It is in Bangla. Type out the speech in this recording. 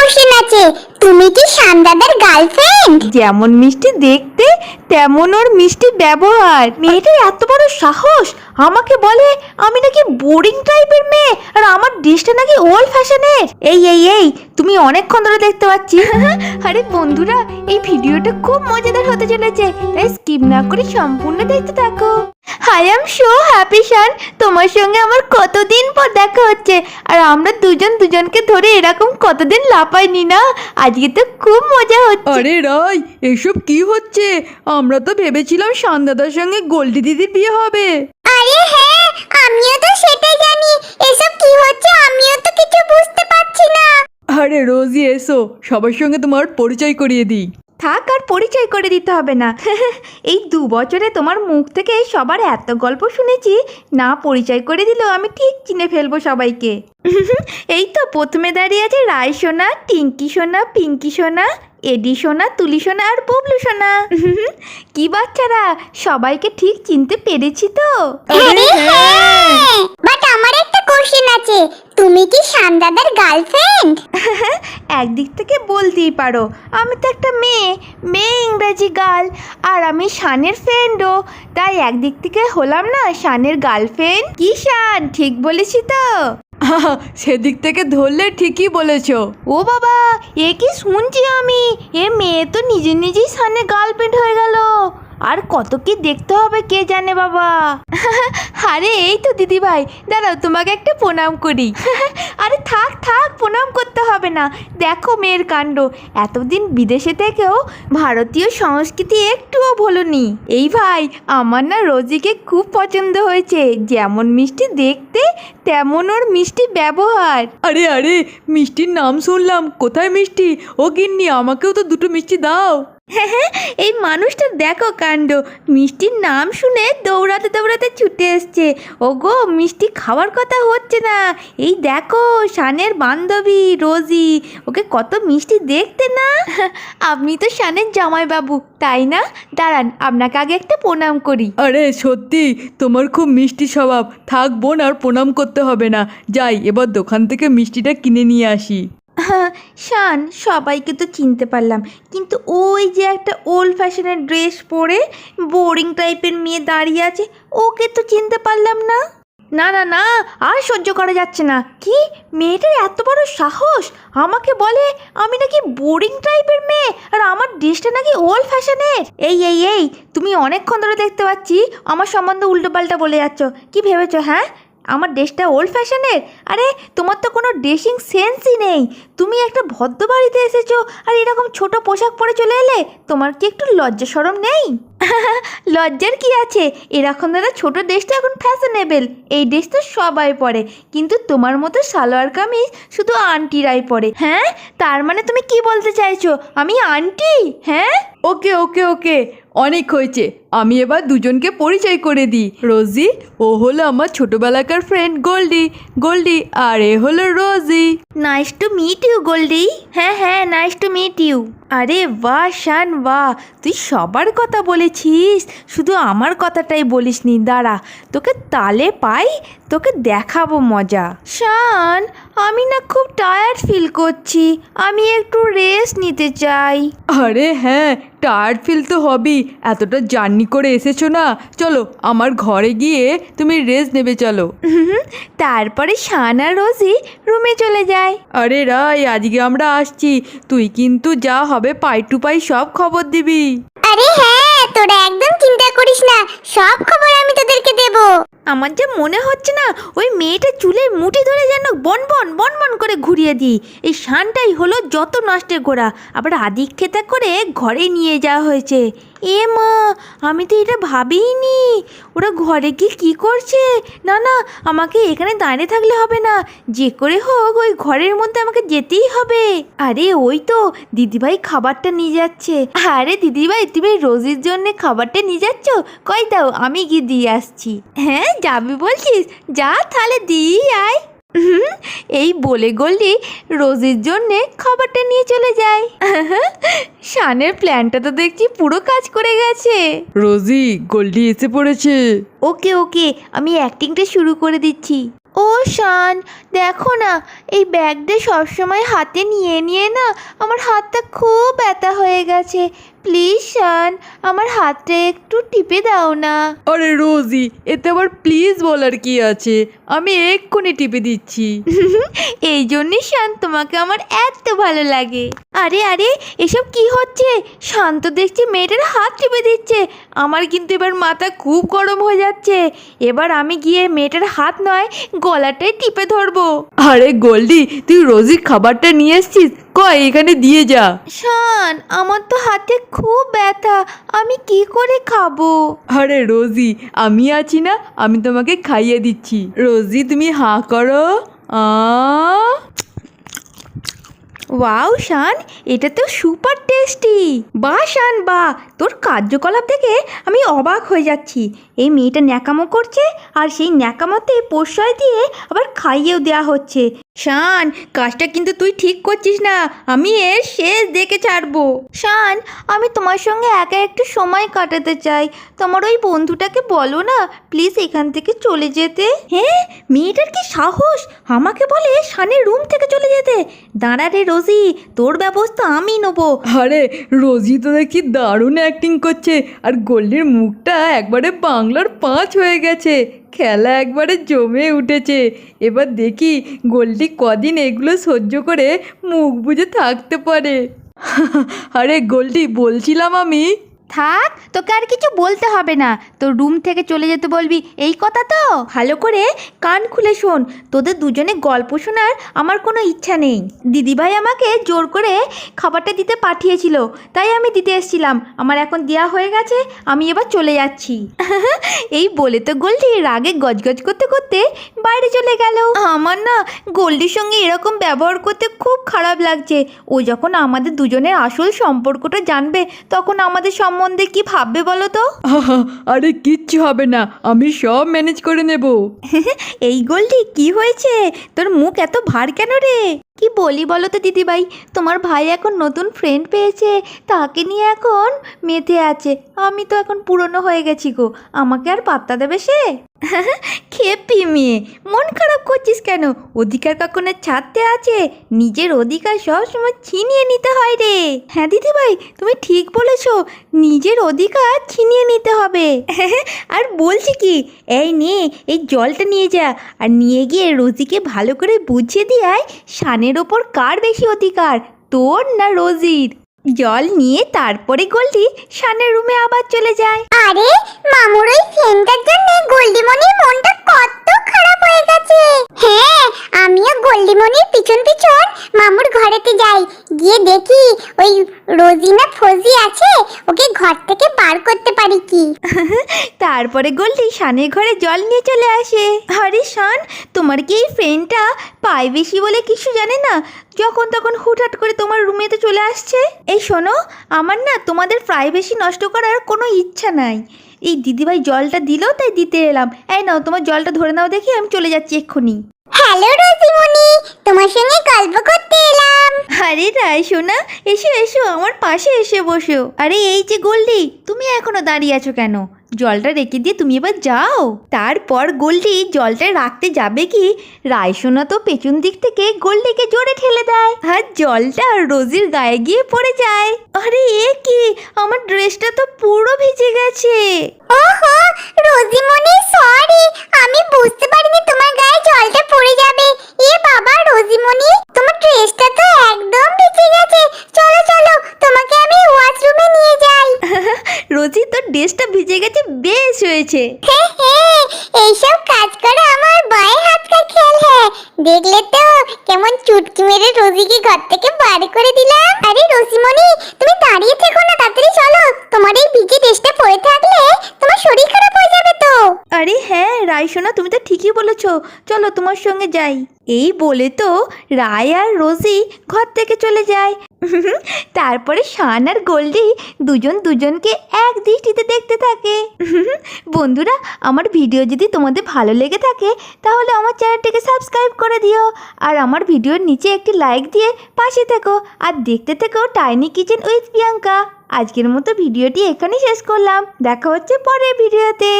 কোশ্চেন আছে, তুমি কি শান দাদার গার্লফ্রেন্ড? যেমন মিষ্টি দেখতে তেমন ওর মিষ্টি ব্যবহার। মেয়েটার এত বড় সাহস আমাকে বলে আমি নাকি বোরিং টাইপের মেয়ে আর আমার ড্রেসটা নাকি ওল্ড ফ্যাশনের। এই তুমি অনেকক্ষণ ধরে দেখতে পাচ্ছি। আরে বন্ধুরা, এই ভিডিওটা খুব মজাদার হতে চলেছে, তাই স্কিপ না করে সম্পূর্ণ দেখতে থাকো। আই এম সো হ্যাপি শান, তোমার সঙ্গে আমার কতদিন পর দেখা হচ্ছে আর আমরা দুজন দুজনকে ধরে এরকম কতদিন লাপাইনি না। আজকে তো খুব মজা হচ্ছে। আরে রাই, এসব কি হচ্ছে? আমরা তো ভেবেছিলাম শান দাদার সঙ্গে গোল্ডি দিদির বিয়ে হবে। আরে হ্যাঁ, আমিও তো সেটাই জানি। এসব কি হচ্ছে আমিও তো কিছু বুঝতে পারছি না। আরে রোজি এসো, সবার সঙ্গে তোমার পরিচয় করিয়ে দিই। থাক, আর পরিচয় করে দিতে হবে না। এই 2 বছরে তোমার মুখ থেকে সবার এত গল্প শুনেছি, না পরিচয় করে দিলেও আমি ঠিক চিনে ফেলবো সবাইকে। এই তো প্রথমে দাঁড়িয়ে আছে রায় সোনা, টিঙ্কি সোনা, পিঙ্কি সোনা, এডি সোনা, তুলি সোনা আর বুবলু সোনা। কি বাচ্চারা, সবাইকে ঠিক চিনতে পেরেছি তো? আরে হ্যাঁ, বাট আমার একটা কোশ্চেন আছে, তুমি কি শান দাদার গার্লফ্রেন্ড? একদিক থেকে বলতেই পারো, আমি তো একটা মেয়ে ইংরেজি গার্ল, আর আমি শানের ফ্রেন্ডও, তাই একদিক থেকে হলাম না শানের গার্লফ্রেন্ড। কি শান, ঠিক বলেছি তো? সেদিক থেকে ধরলে ঠিকই বলেছো। ও বাবা, এ কি শুনছি আমি, এ মেয়ে তো নিজেই শানের গার্লফ্রেন্ড হয়ে গেল। আর কত কি দেখতে হবে কে জানে বাবা। আরে এই তো দিদি ভাই, দাঁড়াও তোমাকে একটা প্রণাম করি। আরে থাক প্রণাম করতে হবে না, দেখো মেয়ের কাণ্ড, এতদিন বিদেশে থেকেও ভারতীয় সংস্কৃতি একটুও ভোলনি। এই ভাই, আমার না রোজিকে খুব পছন্দ হয়েছে, যেমন মিষ্টি দেখতে তেমন ওর মিষ্টি ব্যবহার। আরে আরে, মিষ্টির নাম শুনলাম, কোথায় মিষ্টি? ও গিন্নি, আমাকেও তো 2টো মিষ্টি দাও। এই মানুষটা দেখো কাণ্ড, মিষ্টির নাম শুনে দৌড়াতে ছুটে এসছে। ওগো, মিষ্টি খাওয়ার কথা হচ্ছে না, এই দেখো শানের বান্ধবী রোজি, ওকে কত মিষ্টি দেখতে না। আপনি তো শানের জামাইবাবু, তাই না? দাঁড়ান, আপনাকে আগে একটা প্রণাম করি। আরে সত্যি, তোমার খুব মিষ্টি স্বভাব। থাক বোন, আর প্রণাম করতে হবে না, যাই এবার দোকান থেকে মিষ্টিটা কিনে নিয়ে আসি। শান, সবাইকে তো চিনতে পারলাম, কিন্তু ওই যে একটা ওল্ড ফ্যাশনের ড্রেস পরে বোরিং টাইপের মেয়ে দাঁড়িয়ে আছে, ওকে তো চিনতে পারলাম না। না, আর সহ্য করা যাচ্ছে না। কি, মেয়েটার এত বড় সাহস আমাকে বলে আমি নাকি বোরিং টাইপের মেয়ে আর আমার ড্রেসটা নাকি ওল্ড ফ্যাশনের। এই তুমি অনেকক্ষণ ধরে দেখতে পাচ্ছি আমার সম্বন্ধে উল্টোপাল্টা বলে যাচ্ছ। কি ভেবেছো হ্যাঁ, আমার ড্রেসটা ওল্ড ফ্যাশনের? আরে তোমার তো কোনো ড্রেসিং সেন্সই নেই। তুমি একটা ভদ্র বাড়িতে এসেছো আর এরকম ছোট পোশাক পরে চলে এলে, তোমার কি একটু লজ্জা শরম নেই? লজ্জার কি আছে, এরকম দাদা ছোট ড্রেসটা এখন ফ্যাশনেবল, এই ড্রেস তো সবাই পরে, কিন্তু তোমার মতো সালোয়ার কামিজ শুধু আন্টিরাই পরে। হ্যাঁ, তার মানে তুমি কি বলতে চাইছো আমি আন্টি? হ্যাঁ, ওকে ওকে ওকে, অনেক হয়েছে। আমি এবার দুজনকে পরিচয় করে দিই। রোজি, ও হলো আমার ছোটবেলাকার ফ্রেন্ড গোল্ডি, আর এ হলো Rosie. Nice to meet you Goldie. হ্যাঁ, নাইস টু মিট ইউ। আরে বাহ শান, বাহ, তুই সবার কথা বলেছিস, শুধু আমার কথাটাই বলিসনি। দাঁড়া, তোকে তালে পাই, তোকে দেখাবো মজা। শান, আমি না খুব টায়ার্ড ফিল করছি, আমি একটু রেস্ট নিতে চাই। আরে হ্যাঁ, টায়ার্ড ফিল তো হবেই, এতটা জার্নি করে এসেছো না। চলো আমার ঘরে গিয়ে তুমি রেস্ট নেবে, চলো। তারপরে শান আর রোজি রুমে চলে যায়। আরে রাই, আজকে আমরা আসছি, তুই কিন্তু যা হবে পাই টু পাই সব খবর দিবি। আরে হ্যাঁ, তোরা একদম চিন্তা করিস না, সব খবর আমি তোদেরকে দেবো। আমার যা মনে হচ্ছে না, ওই মেয়েটা চুলের মুঠি ধরে যেন বন করে ঘুরিয়ে দিই। এই শানটাই হলো যত নষ্টের গোড়া, আবার আদিক খেতা করে ঘরে নিয়ে যাওয়া হয়েছে। এ মা, আমি তো এটা ভাবিনি, ওরা ঘরে গিয়ে কী করছে। না, আমাকে এখানে দাঁড়িয়ে থাকলে হবে না, যে করে হোক ওই ঘরের মধ্যে আমাকে যেতেই হবে। আরে ওই তো দিদিভাই খাবারটা নিয়ে যাচ্ছে। আরে দিদিভাই, তুমি রোজির জন্য খাবারটা নিয়ে যাচ্ছ? কই দাও, আমি গিয়ে দিয়ে আসছি। হ্যাঁ, যাবি বলছিস, যা তাহলে দিয়ে আয়। এই বলে গোল্ডি রোজির জন্যে খাবারটা নিয়ে চলে যায়। শানের প্ল্যানটা তো দেখছি পুরো কাজ করে গেছে। রোজি, গোল্ডি এসে পড়েছে। ওকে, আমি অ্যাক্টিংটা শুরু করে দিচ্ছি। ও শান, দেখো না এই ব্যাগটা সবসময় হাতে নিয়ে নিয়ে না আমার হাতটা খুব ব্যথা হয়ে গেছে। প্লিজ শান, আমার হাতটা একটু টিপে দাও না। আরে রোজি, এতে আবার প্লিজ বলার কি আছে, আমি এক্ষুনি টিপে দিচ্ছি। এই জন্যই শান তোমাকে আমার এত ভালো লাগে। আরে আরে, এসব কি হচ্ছে? শান্ত দেখছি মেয়েটার হাত টিপে দিচ্ছে। আমার কিন্তু এবার মাথা খুব গরম হয়ে যাচ্ছে। এবার আমি গিয়ে মেয়েটার হাত নয় গলাটাই টিপে ধরবো। আরে গোল্ডি, তুই রোজির খাবারটা নিয়ে এসছিস, কয় এখানে দিয়ে যা। শান, আমার তো হাতে খুব ব্যথা, আমি কি করে খাবো? আরে রোজি, আমি আছি না, আমি তোমাকে খাইয়ে দিচ্ছি। রোজি তুমি হাঁ করো। আ ওয়াও শান, এটা তো সুপার টেস্টি। বাহ শান বাহ, তোর কার্যকলাপ দেখে আমি অবাক হয়ে যাচ্ছি। এই মেয়েটা ন্যাকামো করছে আর সেই ন্যাকামোতে প্রশ্রয় দিয়ে আবার খাইয়েও দেওয়া হচ্ছে। শান, কাজটা কিন্তু তুই ঠিক করছিস না, আমি এর শেষ দেখে ছাড়বো। শান, আমি তোমার সঙ্গে একা একটু সময় কাটাতে চাই, তোমার ওই বন্ধুটাকে বলো না প্লিজ এখান থেকে চলে যেতে। হ্যাঁ, মেয়েটার কি সাহস আমাকে বলে শানের রুম থেকে চলে যেতে। দাঁড়া রে রোজি, তোর ব্যবস্থা আমি নেবো। আরে রোজি তো দেখি দারুণ অ্যাক্টিং করছে, আর গোল্ডির মুখটা একবারে বাংলার 5 হয়ে গেছে। খেলা একবারে জমে উঠেছে। এবার দেখি গোল্ডি কদিন এগুলো সহ্য করে মুখ বুজে থাকতে পারে। আরে গোল্ডি, বলছিলাম আমি, থাক, তোকে আর কিছু বলতে হবে না, তোর রুম থেকে চলে যেতে বলবি, এই কথা তো। ভালো করে কান খুলে শোন, তোদের দুজনে গল্প শোনার আমার কোনো ইচ্ছা নেই। দিদিভাই আমাকে জোর করে খাবারটা দিতে পাঠিয়েছিল, তাই আমি দিতে এসেছিলাম। আমার এখন দেওয়া হয়ে গেছে, আমি এবার চলে যাচ্ছি। এই বলে তো গোল্ডি রাগে গজগজ করতে করতে বাইরে চলে গেল। আমার না গোল্ডির সঙ্গে এরকম ব্যবহার করতে খুব খারাপ লাগছে। ও যখন আমাদের দুজনের আসল সম্পর্কটা জানবে তখন আমাদের সম্বন্ধে কি ভাববে বলো তো? আরে কিচ্ছু হবে না, আমি সব ম্যানেজ করে নেব। এই গোল্ডি, কি হয়েছে? তোর মুখ এত ভার কেন রে? কি বলি বলো তো দিদিভাই, তোমার ভাই এখন নতুন ফ্রেন্ড পেয়েছে, তাকে নিয়ে এখন মেতে আছে। আমি তো এখন পুরনো হয়ে গেছি গো, আমাকে আর পাত্তা দেবে সে? খেপি মেয়ে, মন খারাপ করছিস কেন? অধিকার কখনো ছাড়তে আছে? নিজের অধিকার সবসময় ছিনিয়ে নিতে হয় রে। হ্যাঁ দিদিভাই, তুমি ঠিক বলেছ, নিজের অধিকার ছিনিয়ে নিতে হবে। আর বলছি কি, এই নে এই জলটা নিয়ে যা, আর নিয়ে গিয়ে রোজিকে ভালো করে বুঝিয়ে দিয়ায় শানের ওপর কার বেশি অধিকার, তোর না রোজির। জল নিয়ে তারপরে গোল্ডি শানের রুমে আবার চলে যায়। আরে মামুর ওই ফ্রেন্ডটার জন্য গোল্ডিমণির মনটা কত খারাপ হয়ে গেছে। হ্যাঁ, আমিও গোল্ডিমণির পিছন পিছন মামুর ঘরেতে যাই, গিয়ে দেখি ওই রোজিনা ফজি আছে, ওকে ঘর থেকে বার করতে পারি কি। তারপরে গোল্ডি শানের ঘরে জল নিয়ে চলে আসে। আরে শান, তোমার কি এই ফ্রেন্ডটা পায় বেশি বলে কিছু জানে না? যখন তখন হুটহাট করে তোমার রুমেতে চলে আসছে। এই শোনো, আমার না তোমাদের প্রাইভেসি নষ্ট করার কোনো ইচ্ছা নাই। এই দিদিভাই জলটা দিল তাই দিতে এলাম। এই নাও তোমার জলটা ধরে নাও দেখি, আমি চলে যাচ্ছি এক্ষুনি। হ্যালো রোজিমণি, তোমার সঙ্গে গল্প করতে এলাম। আরে রাই সোনা, এসো এসো, আমার পাশে এসে বসো। আরে এই যে গোল্ডি, তুমি এখনো দাঁড়িয়ে আছো কেন? জলটা রেখে দিয়ে তুমি এবার যাও। তারপর গোল্ডি জলটা রাখতে যাবে কি, রায়সোনা তো পেছন দিক থেকে গোল্ডিকে জোরে ঠেলে দেয়, আর জলটা রোজির গায়ে গিয়ে পড়ে যায়। আরে এ কি, আমার ড্রেসটা তো পুরো ভিজে গেছে। ওহো রোজিমণি, সরি, আমি বুঝতে পারিনি তোমার গায়ে জলটা পড়ে যাবে। এ বাবা রোজিমণি, তোমার ড্রেসটা তো একদম ভিজে গেছে। চলো চলো, তোমাকে আমি ওয়াশরুমে নিয়ে যাই। রোজি, তোর ড্রেসটা ভিজে গেছে, বেশ হয়েছে। এইসব কাজ করে আমার বায়ে হাত কা খেল। হ্যাঁ, দেখলে তো কেমন চুটকি মেরে রোজিকে ঘর থেকে বার করে দিলাম। আরে রোজিমণি, তুমি দাঁড়িয়ে থেকো না, তাড়াতাড়ি চলো, তোমার এই ভিজে ড্রেসটা পরে থাকলে তোমার শরীর খারাপ হয়ে যাবে তো। আরে হ্যাঁ রায়সোনা, তুমি তো ঠিকই বলেছো, চলো তোমার সঙ্গে যাই। এই বলে তো রায় আর রোজি ঘর থেকে চলে যায়। তারপরে শান আর গোল্ডি দুজন দুজনকে এক দৃষ্টিতে দেখতে থাকে। বন্ধুরা, আমার ভিডিও যদি তোমাদের ভালো লেগে থাকে তাহলে আমার চ্যানেলটিকে সাবস্ক্রাইব করে দিও, আর আমার ভিডিওর নিচে একটি লাইক দিয়ে পাশে থেকো, আর দেখতে থেকো টাইনি কিচেন উইথ প্রিয়াঙ্কা। আজকের মতো ভিডিওটি এখানেই শেষ করলাম, দেখা হচ্ছে পরের ভিডিওতে।